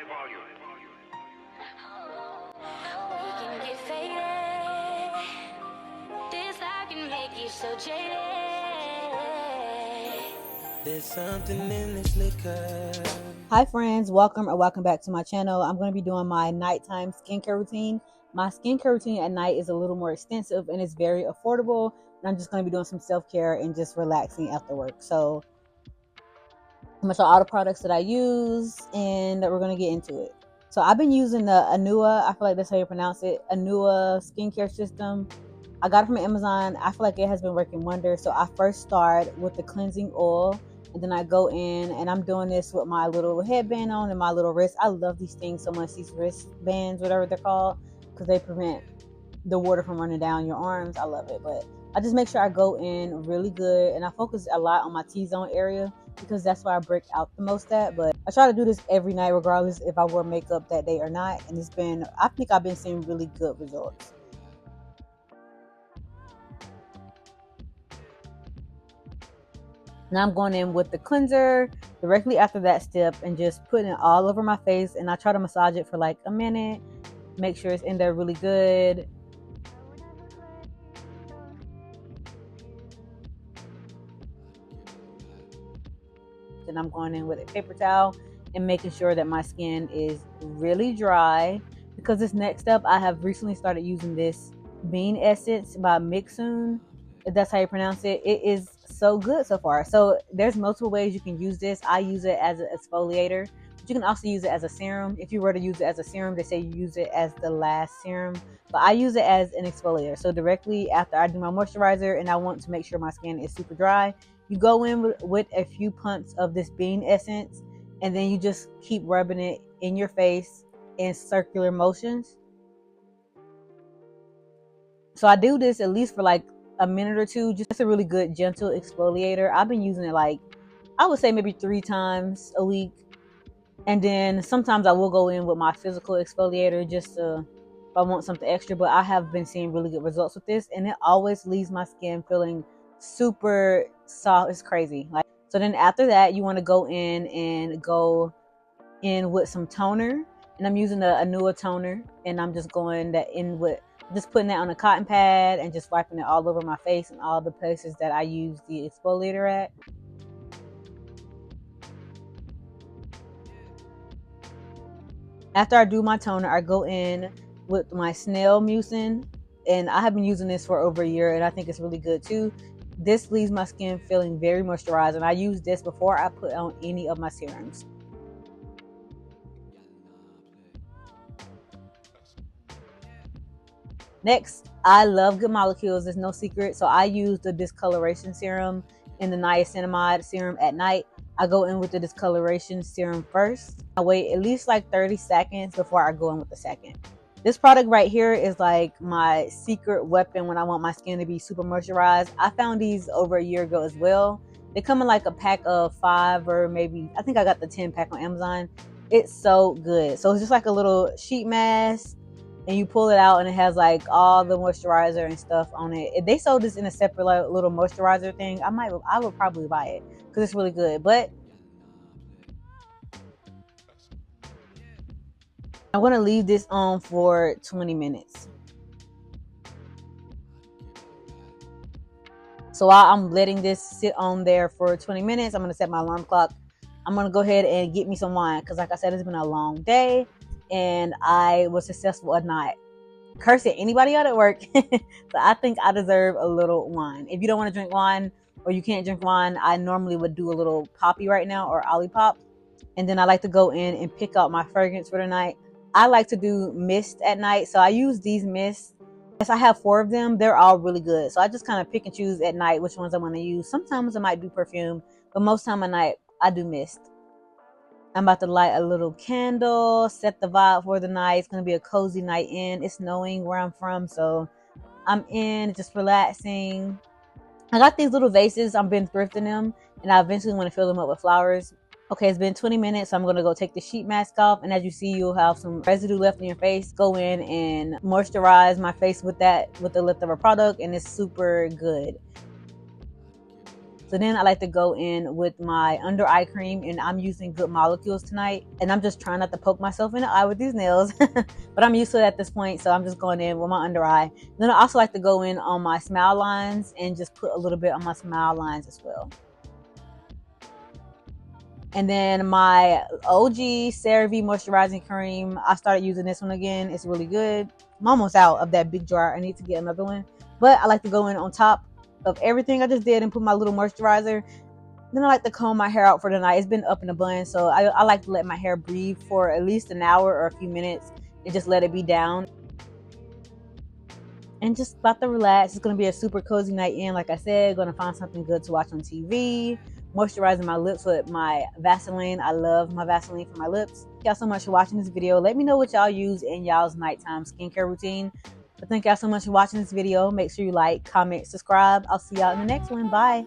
We can get faded. This life can make you so jaded. There's something in this liquor. Hi friends, welcome back to my channel. I'm going to be doing my nighttime skincare routine. My skincare routine at night is a little more extensive and it's very affordable. And I'm just going to be doing some self-care and just relaxing after work. So I'm going to show all the products that I use and that we're going to get into it. So I've been using the Anua, I feel like that's how you pronounce it, Anua skincare system. I got it from Amazon. I feel like it has been working wonders. So I first start with the cleansing oil. And then I go in and I'm doing this with my little headband on and my little wrist. I love these things so much, these wristbands, whatever they're called, because they prevent the water from running down your arms. I love it. But I just make sure I go in really good. And I focus a lot on my T-zone area because that's where I break out the most at. But I try to do this every night, regardless if I wear makeup that day or not. And I think I've been seeing really good results. Now I'm going in with the cleanser directly after that step and just putting it all over my face. And I try to massage it for like a minute. Make sure it's in there really good. Then I'm going in with a paper towel and making sure that my skin is really dry. Because this next step, I have recently started using this Bean Essence by Mixun, if that's how you pronounce it. It is so good so far. So there's multiple ways you can use this. I use it as an exfoliator, but you can also use it as a serum. If you were to use it as a serum, they say you use it as the last serum, but I use it as an exfoliator. So directly after I do my moisturizer and I want to make sure my skin is super dry, you go in with a few pumps of this Bean Essence, and then you just keep rubbing it in your face in circular motions. So I do this at least for like a minute or two. Just a really good gentle exfoliator. I've been using it like, I would say maybe 3 times a week. And then sometimes I will go in with my physical exfoliator just to, if I want something extra. But I have been seeing really good results with this, and it always leaves my skin feeling super soft. It's crazy. Like, so then after that, you want to go in with some toner. And I'm using the Anua toner, and I'm just going that in with, just putting that on a cotton pad and just wiping it all over my face and all the places that I use the exfoliator at. After I do my toner, I go in with my Snail Mucin, and I have been using this for over a year, and I think it's really good too. This leaves my skin feeling very moisturized, and I use this before I put on any of my serums. Next, I love Good Molecules. There's no secret. So I use the discoloration serum and the niacinamide serum at night. I go in with the discoloration serum first. I wait at least like 30 seconds before I go in with the second. This product right here is like my secret weapon when I want my skin to be super moisturized. I found these over a year ago as well. They come in like a pack of 5, or maybe, I think I got the 10 pack on Amazon. It's so good. So it's just like a little sheet mask, and you pull it out and it has like all the moisturizer and stuff on it. If they sold this in a separate little moisturizer thing, I would probably buy it because it's really good. But I'm going to leave this on for 20 minutes. So while I'm letting this sit on there for 20 minutes, I'm going to set my alarm clock. I'm going to go ahead and get me some wine because, like I said, it's been a long day and I was successful at not cursing anybody out at work. So I think I deserve a little wine. If you don't want to drink wine or you can't drink wine, I normally would do a little poppy right now, or Olipop. And then I like to go in and pick out my fragrance for the night. I like to do mist at night. So I use these mists. Yes, I have 4 of them. They're all really good. So I just kind of pick and choose at night which ones I want to use. Sometimes I might do perfume, but most time at night I do mist. I'm about to light a little candle, set the vibe for the night. It's going to be a cozy night in. It's snowing where I'm from, so I'm in just relaxing. I got these little vases. I've been thrifting them, and I eventually want to fill them up with flowers. Okay, it's been 20 minutes, so I'm going to go take the sheet mask off, and as you see, you'll have some residue left in your face. Go in and moisturize my face with the leftover product, and it's super good. So then I like to go in with my under eye cream, and I'm using Good Molecules tonight. And I'm just trying not to poke myself in the eye with these nails, but I'm used to it at this point. So I'm just going in with my under eye. Then I also like to go in on my smile lines and just put a little bit on my smile lines as well. And then my OG CeraVe moisturizing cream, I started using this one again. It's really good. I'm almost out of that big jar. I need to get another one. But I like to go in on top of everything I just did and put my little moisturizer. Then I like to comb my hair out for the night. It's been up in a bun, so I like to let my hair breathe for at least an hour or a few minutes and just let it be down. And just about to relax. It's going to be a super cozy night in. Like I said, going to find something good to watch on TV. Moisturizing my lips with my Vaseline. I love my Vaseline for my lips. Thank y'all so much for watching this video. Let me know what y'all use in y'all's nighttime skincare routine. But thank y'all so much for watching this video. Make sure you like, comment, subscribe. I'll see y'all in the next one. Bye.